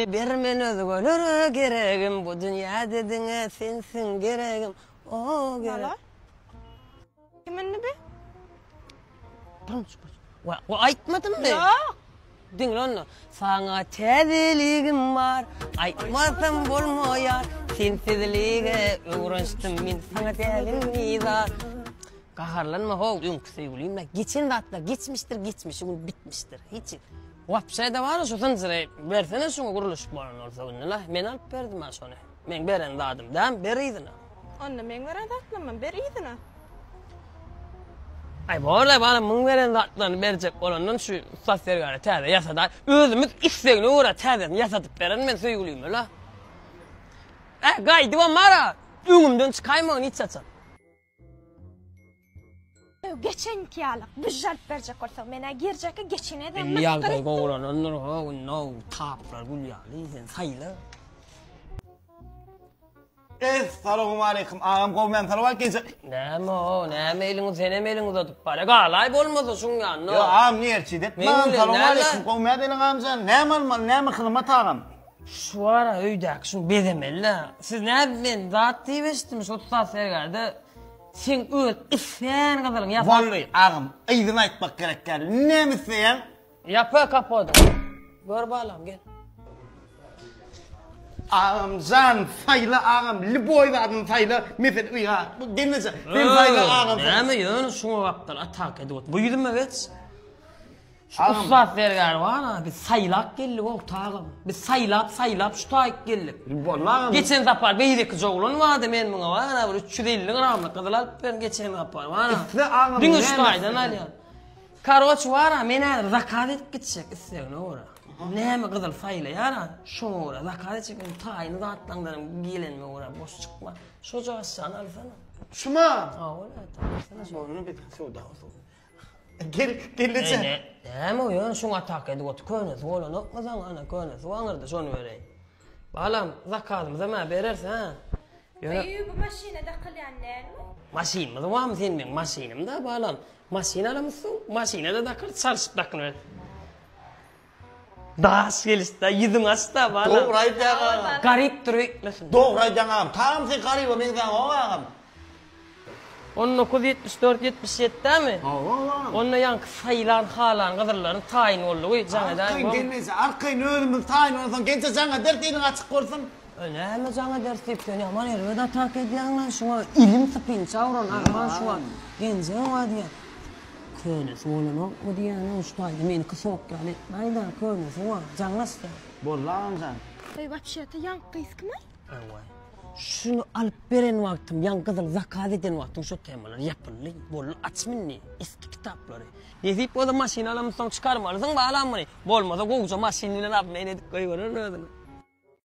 Bermen özü gönürü geregim, bu dünya dediğine sensin geregim, o gerek. Kiminni be? O aytmadın mı? Yok. Dinle onu. Sana tezeligim var, aytmasam bolmoyar. Sensizliğe uğraştım ben, sana tezeligim var. Kaharlanma hoğul, ün sevgiliyim de. Geçen de hatta geçmiştir, bu bitmiştir. Hiç. Vapşay da var ya, şu sıncırı versene şunu kuruluş bolan olsa günüla. Men alıp verdim ha şunu. Men beren dadım, dem beriydin ha. Onda men veren tatlamam, beriydin ha. Ay boğulay bana mın veren datlarını verecek olandan şu sasyargana teyze yasada. Özümüz istegini uğra teyzeni yasadıp veren men sevgiliyim öyle. Gaydi var mara. Üngümden çıkaymağın hiç açan. Geçen kiyalık büjjalp verecek olsa mena girecek geçine de Yan koy koğulan onlar no taplar gülyalı sen sayılı. Assalamu alaikum. Ağam kovmayan salavat gelse. Näme elini sene elini uzatıp bara. Galay bolmasa şun yanno. Yo ağam niye çiğdet? Men Ağam bilen, salamu näle? alaikum. Kovmayan delin ağam sen. Näme kılıma tağam? Şu ara öydek şun bezemeli. Siz ne ben zat diyemiştim şu tutat sergerde. Sen öz isen kadalın yapar. Vallahi ağam aydın aytmak gerek geldi. Näme sen? Yapı kapadı. Gör balam gel. Ağam can faylı ağam. Liboy verdim faylı. Mefet uyga. Bu dinlese. Ben faylı ağam. Näme yön şunu vaqtlar atak edip. Bu yüzüme geç. Ağam. Şu tutat serger var ha. Biz saylap geldik o tağım. Biz saylap şu tağık geldik. Vallahi Geçen zapar beydeki joğulun vardı men buna var ha. 350 gramlık kadılar ben geçen zapar var ha. İşte ağam, Dün ne üstaydan alyan. Karoç var ha mena zakat edip gidecek isteğine uğra. Näme kızıl fayla yana şunu uğra zakat edecek tayını da atlandan gelenme uğra boş çıkma. Şu aşağına alsana. Şuma. Ha öyle tamam. Onu bir soda olsun. Gel lütfen. Näme o yana şunu atak edip ot könüz oğlan okmazan ana könüz vaňırda şunu vereyim. Balam zakatımıza mı berersen ha? Bu maşinede kılyanlar mı? Maşinimiz var mı senin benim maşinimde balam. Maşin alamızsın, maşinede dakar çalışıp dakar. Daş gelişte, yüzün açta balam. Doğru aytağam. Garip duruyor etmesin. Doğru aytağam. Tam sen garip ben sen o ağam. 1974-77 değil mi? Onunla yankı sayılan, halan, kadırların tayin oldu. Arkayın gelmeyse, arkayın ölümün tayin olsun. Gençe sana dertliğini açık korsun. Önemli sana ders yapıyor. Aman herve de tak ediyen lan şuna. İlim sıpın çavran. Aman şuna. Gence var diye. Könüs olan ok mu diye. Uçtaydı. Beni kısa ok yani. Nayda könüs var. Canlas da. Bollağım sen. Вообще-то yankı iskimi? Evet. Şunu alıp veren vaktim, yan kızıl zakat eden vaktim şu temalar yapılı, bol açmınni, eski kitapları. Nezip o da maşini alamızdan çıkarmalısın, bağlanmayı. Bolmasa koğuca maşiniyle ne yapmayı edik koyuyorlar, ne ödün.